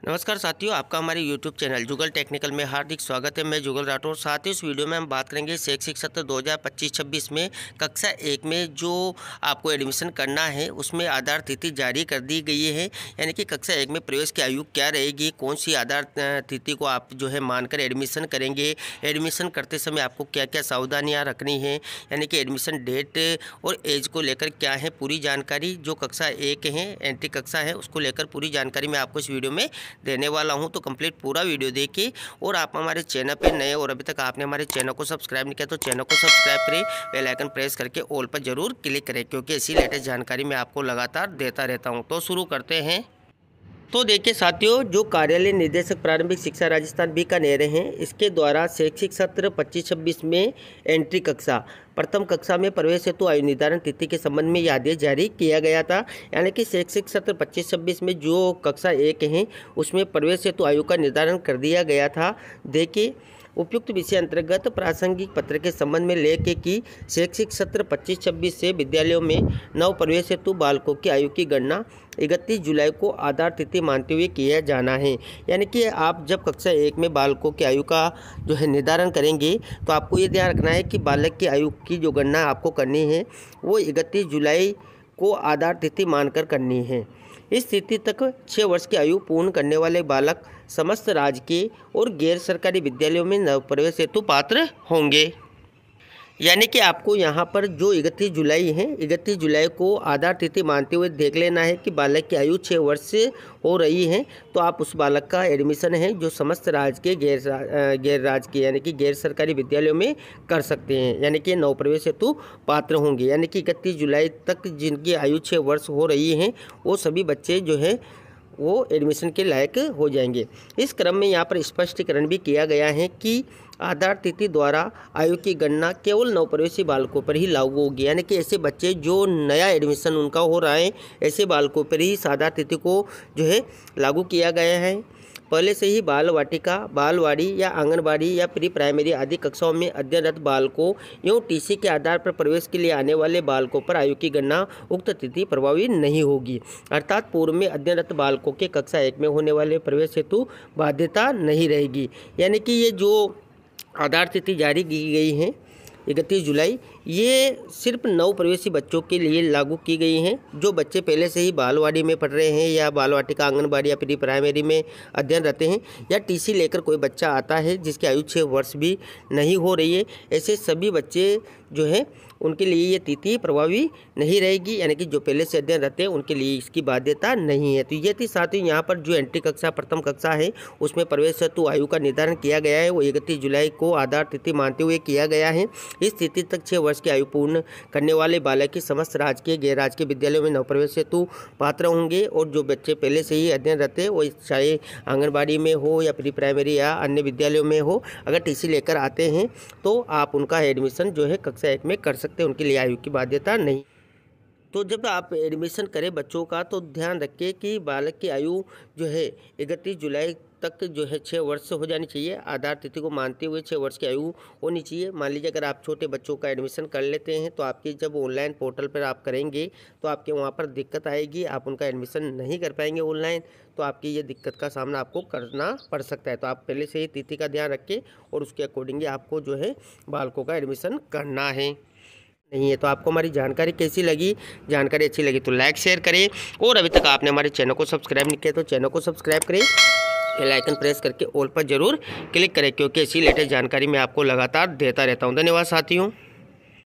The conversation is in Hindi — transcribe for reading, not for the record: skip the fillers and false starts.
नमस्कार साथियों, आपका हमारे YouTube चैनल जुगल टेक्निकल में हार्दिक स्वागत है। मैं जुगल राठौर। साथ ही इस वीडियो में हम बात करेंगे शैक्षिक सत्र 2025-26 में कक्षा 1 में जो आपको एडमिशन करना है उसमें आधार तिथि जारी कर दी गई है। यानी कि कक्षा 1 में प्रवेश की आयु क्या रहेगी, कौन सी आधार तिथि को आप मानकर एडमिशन करेंगे, एडमिशन करते समय आपको क्या क्या सावधानियाँ रखनी है, यानी कि एडमिशन डेट और एज को लेकर क्या है पूरी जानकारी। जो कक्षा 1 है, एंट्री कक्षा है, उसको लेकर पूरी जानकारी मैं आपको इस वीडियो में देने वाला हूं। तो कंप्लीट पूरा वीडियो देखिए। और आप हमारे चैनल पे नए और अभी तक आपने हमारे चैनल को सब्सक्राइब नहीं किया तो चैनल को सब्सक्राइब करें, बेल आइकन प्रेस करके ऑल पर जरूर क्लिक करें, क्योंकि ऐसी लेटेस्ट जानकारी मैं आपको लगातार देता रहता हूं। तो शुरू करते हैं। तो देखिए साथियों, जो कार्यालय निदेशक प्रारंभिक शिक्षा राजस्थान बीकानेर हैं, इसके द्वारा शैक्षिक सत्र 25-26 में एंट्री कक्षा प्रथम कक्षा में प्रवेश हेतु आयु निर्धारण तिथि के संबंध में यह आदेश जारी किया गया था। यानी कि शैक्षिक सत्र 25-26 में जो कक्षा 1 हैं उसमें प्रवेश हेतु आयु का निर्धारण कर दिया गया था। देखिए, उपयुक्त विषय अंतर्गत प्रासंगिक पत्र के संबंध में लेके कि शैक्षिक सत्र 25-26 से विद्यालयों में नव प्रवेश हेतु बालकों की आयु की गणना 31 जुलाई को आधार तिथि मानते हुए किया जाना है। यानी कि आप जब कक्षा 1 में बालकों की आयु का निर्धारण करेंगे तो आपको ये ध्यान रखना है कि बालक की आयु की जो गणना आपको करनी है वो 31 जुलाई को आधार तिथि मानकर करनी है। इस तिथि तक 6 वर्ष की आयु पूर्ण करने वाले बालक समस्त राजकीय और गैर सरकारी विद्यालयों में नव प्रवेश हेतु पात्र होंगे। यानी कि आपको यहाँ पर जो 31 जुलाई है, 31 जुलाई को आधार तिथि मानते हुए देख लेना है कि बालक की आयु 6 वर्ष से हो रही है तो आप उस बालक का एडमिशन है जो समस्त राजकीय गैर राजकीय यानी कि गैर सरकारी विद्यालयों में कर सकते हैं। यानी कि नव प्रवेश हेतु पात्र होंगे। यानी कि 31 जुलाई तक जिनकी आयु 6 वर्ष हो रही है वो सभी बच्चे वो एडमिशन के लायक हो जाएंगे। इस क्रम में यहाँ पर स्पष्टीकरण भी किया गया है कि आधार तिथि द्वारा आयु की गणना केवल नवप्रवेशी बालकों पर ही लागू होगी। यानी कि ऐसे बच्चे जो नया एडमिशन उनका हो रहा है, ऐसे बालकों पर ही इस आधार तिथि को लागू किया गया है। पहले से ही बाल वाटिका, बालवाड़ी या आंगनबाड़ी या प्री प्राइमरी आदि कक्षाओं में अध्ययनरत बालकों एवं टीसी के आधार पर प्रवेश के लिए आने वाले बालकों पर आयु की गणना उक्त तिथि प्रभावी नहीं होगी। अर्थात पूर्व में अध्ययनरत बालकों के कक्षा 1 में होने वाले प्रवेश हेतु बाध्यता नहीं रहेगी। यानी कि ये जो आधार तिथि जारी की गई है 31 जुलाई, ये सिर्फ नव प्रवेशी बच्चों के लिए लागू की गई हैं। जो बच्चे पहले से ही बालवाड़ी में पढ़ रहे हैं या बाल वाटिका, आंगनबाड़ी या प्री प्राइमरी में अध्ययन रहते हैं या टीसी लेकर कोई बच्चा आता है जिसकी आयु 6 वर्ष भी नहीं हो रही है, ऐसे सभी बच्चे उनके लिए ये तिथि प्रभावी नहीं रहेगी। यानी कि जो पहले से अध्ययन रहते हैं उनके लिए इसकी बाध्यता नहीं है। तो ये थी साथियों यहाँ पर जो एंट्री कक्षा प्रथम कक्षा है उसमें प्रवेश हेतु आयु का निर्धारण किया गया है वो 31 जुलाई को आधार तिथि मानते हुए किया गया है। इस तिथि तक 6 वर्ष की आयु पूर्ण करने वाले बालक की समस्त राजकीय गैर राजकीय विद्यालयों में नव प्रवेश हेतु पात्र होंगे। और जो बच्चे पहले से ही अध्ययन रहते हैं वो चाहे आंगनबाड़ी में हो या प्री प्राइमरी या अन्य विद्यालयों में हो, अगर टीसी लेकर आते हैं तो आप उनका एडमिशन कक्षा 1 में कर सकते हैं, उनके लिए आयु की बाध्यता नहीं। तो जब आप एडमिशन करें बच्चों का तो ध्यान रखें कि बालक की आयु 31 जुलाई तक 6 वर्ष हो जानी चाहिए। आधार तिथि को मानते हुए 6 वर्ष की आयु होनी चाहिए। मान लीजिए अगर आप छोटे बच्चों का एडमिशन कर लेते हैं तो आपकी जब ऑनलाइन पोर्टल पर आप करेंगे तो आपके वहाँ पर दिक्कत आएगी, आप उनका एडमिशन नहीं कर पाएंगे ऑनलाइन, तो आपकी ये दिक्कत का सामना आपको करना पड़ सकता है। तो आप पहले से ही तिथि का ध्यान रखें और उसके अकॉर्डिंग आपको बालकों का एडमिशन करना है नहीं है। तो आपको हमारी जानकारी कैसी लगी? जानकारी अच्छी लगी तो लाइक शेयर करें, और अभी तक आपने हमारे चैनल को सब्सक्राइब नहीं किया तो चैनल को सब्सक्राइब करें, बेल आइकन प्रेस करके ऑल पर जरूर क्लिक करें, क्योंकि ऐसी लेटेस्ट जानकारी मैं आपको लगातार देता रहता हूं। धन्यवाद साथियों।